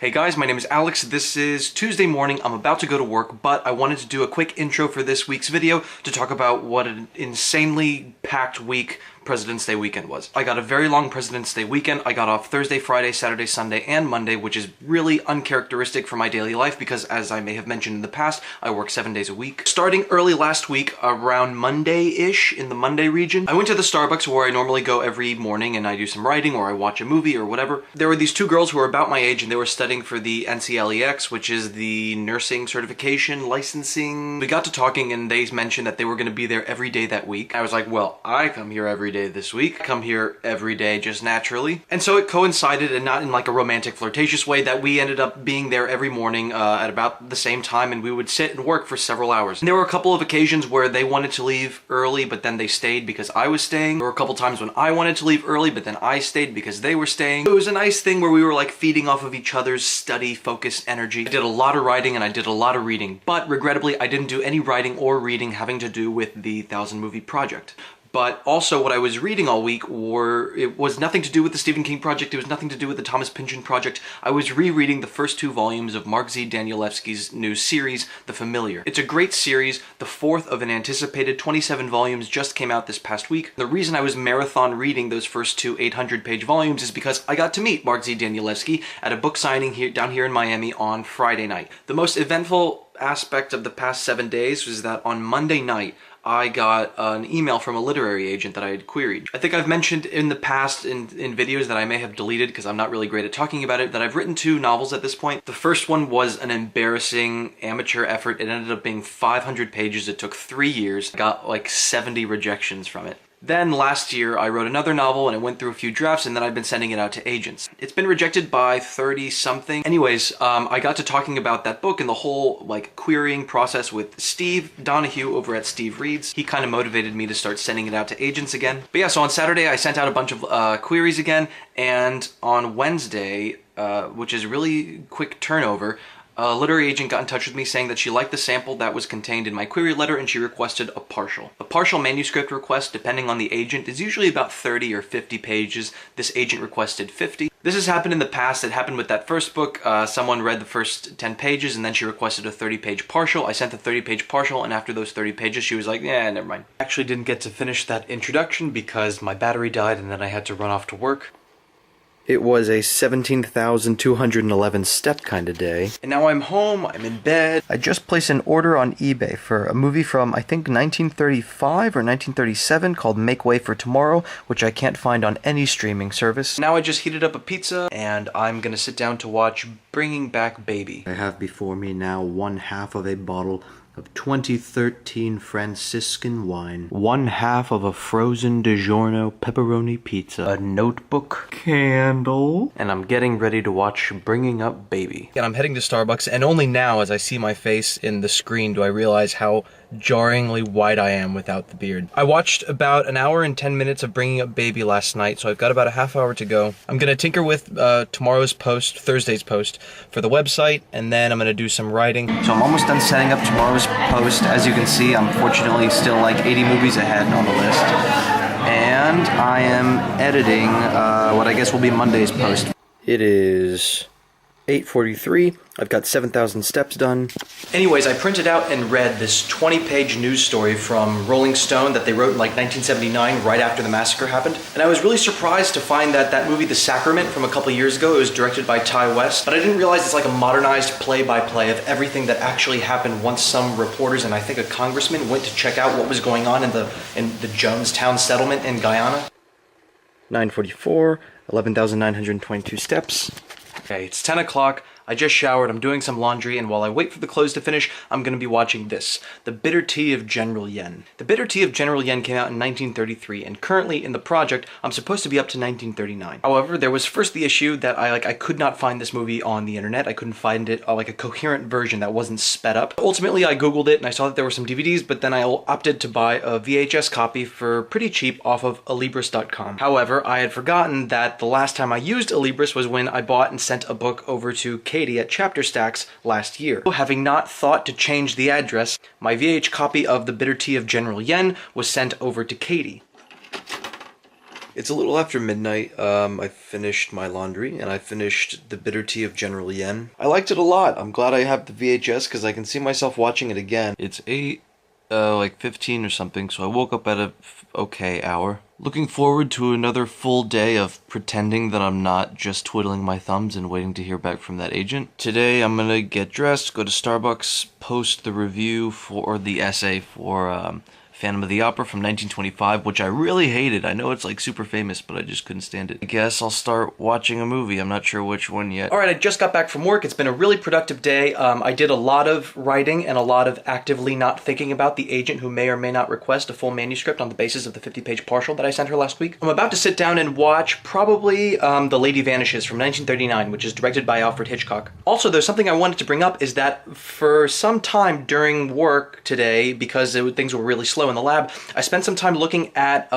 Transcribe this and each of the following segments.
Hey guys, my name is Alex. This is Tuesday morning. I'm about to go to work, but I wanted to do a quick intro for this week's video to talk about what an insanely packed week President's Day weekend was. I got a very long President's Day weekend. I got off Thursday, Friday, Saturday, Sunday, and Monday, which is really uncharacteristic for my daily life because, as I may have mentioned in the past, I work 7 days a week. Starting early last week, around Monday-ish, in the Monday region, I went to the Starbucks where I normally go every morning and I do some writing or I watch a movie or whatever. There were these two girls who were about my age and they were studying for the NCLEX, which is the nursing certification licensing. We got to talking and they mentioned that they were going to be there every day that week. I was like, well, I come here every day this week. I come here every day just naturally. And so it coincided, and not in like a romantic flirtatious way, that we ended up being there every morning at about the same time, and we would sit and work for several hours. And there were a couple of occasions where they wanted to leave early, but then they stayed because I was staying. There were a couple times when I wanted to leave early, but then I stayed because they were staying. It was a nice thing where we were like feeding off of each other's study-focused energy. I did a lot of writing and I did a lot of reading, but regrettably I didn't do any writing or reading having to do with the 1,000 movie project. But also what I was reading all week it was nothing to do with the Stephen King project, it was nothing to do with the Thomas Pynchon project. I was rereading the first two volumes of Mark Z. Danielewski's new series, The Familiar. It's a great series. The fourth of an anticipated 27 volumes just came out this past week. The reason I was marathon reading those first two 800-page volumes is because I got to meet Mark Z. Danielewski at a book signing down here in Miami on Friday night. The most eventful aspect of the past 7 days was that on Monday night, I got an email from a literary agent that I had queried. I think I've mentioned in the past in videos that I may have deleted because I'm not really great at talking about it, that I've written 2 novels at this point. The first one was an embarrassing amateur effort. It ended up being 500 pages. It took 3 years. I got like 70 rejections from it. Then last year I wrote another novel and it went through a few drafts and then I've been sending it out to agents. It's been rejected by 30-something. Anyways, I got to talking about that book and the whole like querying process with Steve Donahue over at Steve Reads. He kind of motivated me to start sending it out to agents again. But yeah, so on Saturday I sent out a bunch of queries again, and on Wednesday, which is really quick turnover, a literary agent got in touch with me saying that she liked the sample that was contained in my query letter and she requested a partial. A partial manuscript request, depending on the agent, is usually about 30 or 50 pages. This agent requested 50. This has happened in the past. It happened with that first book. Someone read the first 10 pages and then she requested a 30-page partial. I sent the 30-page partial, and after those 30 pages she was like, yeah, never mind. I actually didn't get to finish that introduction because my battery died and then I had to run off to work. It was a 17,211 step kind of day. And now I'm home, I'm in bed. I just placed an order on eBay for a movie from, I think, 1935 or 1937 called Make Way for Tomorrow, which I can't find on any streaming service. Now I just heated up a pizza, and I'm gonna sit down to watch Bringing Back Baby. I have before me now 1/2 of a bottle of 2013 Franciscan wine, 1/2 of a frozen DiGiorno pepperoni pizza, a notebook, candle, and I'm getting ready to watch Bringing Up Baby. And I'm heading to Starbucks, and only now as I see my face in the screen do I realize how jarringly white I am without the beard. I watched about an hour and 10 minutes of Bringing Up Baby last night, so I've got about a half hour to go. I'm gonna tinker with tomorrow's post, Thursday's post, for the website, and then I'm gonna do some writing. So I'm almost done setting up tomorrow's post. As you can see, I'm fortunately still like 80 movies ahead on the list. And I am editing what I guess will be Monday's post. It is 8:43. I've got 7,000 steps done. Anyways, I printed out and read this 20-page news story from Rolling Stone that they wrote in like 1979, right after the massacre happened. And I was really surprised to find that that movie, The Sacrament, from a couple years ago, it was directed by Ty West. But I didn't realize it's like a modernized play-by-play of everything that actually happened once some reporters and I think a congressman went to check out what was going on in the Jonestown settlement in Guyana. 9:44, 11,922 steps. Okay, it's 10 o'clock. I just showered, I'm doing some laundry, and while I wait for the clothes to finish, I'm gonna be watching this, The Bitter Tea of General Yen. The Bitter Tea of General Yen came out in 1933, and currently in the project, I'm supposed to be up to 1939. However, there was first the issue that I could not find this movie on the internet. I couldn't find it, like a coherent version that wasn't sped up. Ultimately, I googled it, and I saw that there were some DVDs, but then I opted to buy a VHS copy for pretty cheap off of Alibris.com. However, I had forgotten that the last time I used Alibris was when I bought and sent a book over to Katie at Chapter Stacks last year. Having not thought to change the address, my VH copy of The Bitter Tea of General Yen was sent over to Katie. It's a little after midnight. I finished my laundry and I finished The Bitter Tea of General Yen. I liked it a lot. I'm glad I have the VHS because I can see myself watching it again. It's 8:15 or something, so I woke up at a okay hour. Looking forward to another full day of pretending that I'm not just twiddling my thumbs and waiting to hear back from that agent. Today I'm gonna get dressed, go to Starbucks, post the review for the essay for Phantom of the Opera from 1925, which I really hated. I know it's like super famous, but I just couldn't stand it. I guess I'll start watching a movie. I'm not sure which one yet. Alright, I just got back from work. It's been a really productive day. I did a lot of writing and a lot of actively not thinking about the agent who may or may not request a full manuscript on the basis of the 50-page partial that I sent her last week. I'm about to sit down and watch probably The Lady Vanishes from 1939, which is directed by Alfred Hitchcock. Also, there's something I wanted to bring up is that for some time during work today, because things were really slow in the lab, I spent some time looking at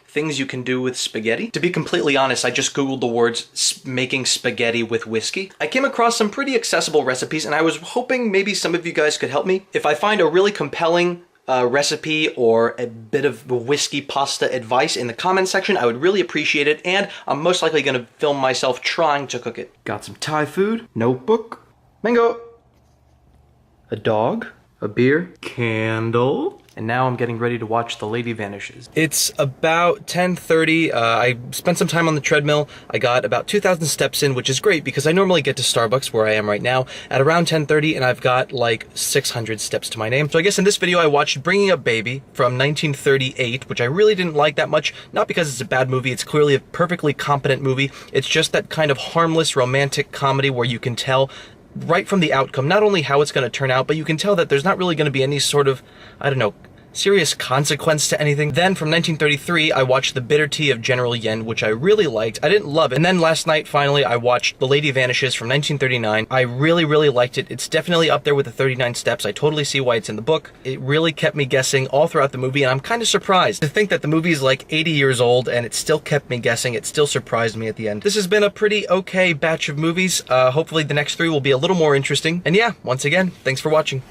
things you can do with spaghetti. To be completely honest, I just googled the words making spaghetti with whiskey. I came across some pretty accessible recipes and I was hoping maybe some of you guys could help me. If I find a really compelling recipe or a bit of whiskey pasta advice in the comment section, I would really appreciate it, and I'm most likely going to film myself trying to cook it. Got some Thai food, notebook, mango, a dog, a beer, candle, and now I'm getting ready to watch The Lady Vanishes. It's about 10:30. I spent some time on the treadmill. I got about 2,000 steps in, which is great because I normally get to Starbucks, where I am right now, at around 10:30, and I've got like 600 steps to my name. So I guess in this video I watched Bringing Up Baby from 1938, which I really didn't like that much. Not because it's a bad movie, it's clearly a perfectly competent movie. It's just that kind of harmless romantic comedy where you can tell right from the outcome, not only how it's going to turn out, but you can tell that there's not really going to be any sort of, I don't know, serious consequence to anything. Then from 1933, I watched The Bitter Tea of General Yen, which I really liked. I didn't love it. And then last night, finally, I watched The Lady Vanishes from 1939. I really, really liked it. It's definitely up there with the 39 Steps. I totally see why it's in the book. It really kept me guessing all throughout the movie, and I'm kind of surprised to think that the movie is like 80 years old, and it still kept me guessing. It still surprised me at the end. This has been a pretty okay batch of movies. Hopefully the next 3 will be a little more interesting. And yeah, once again, thanks for watching.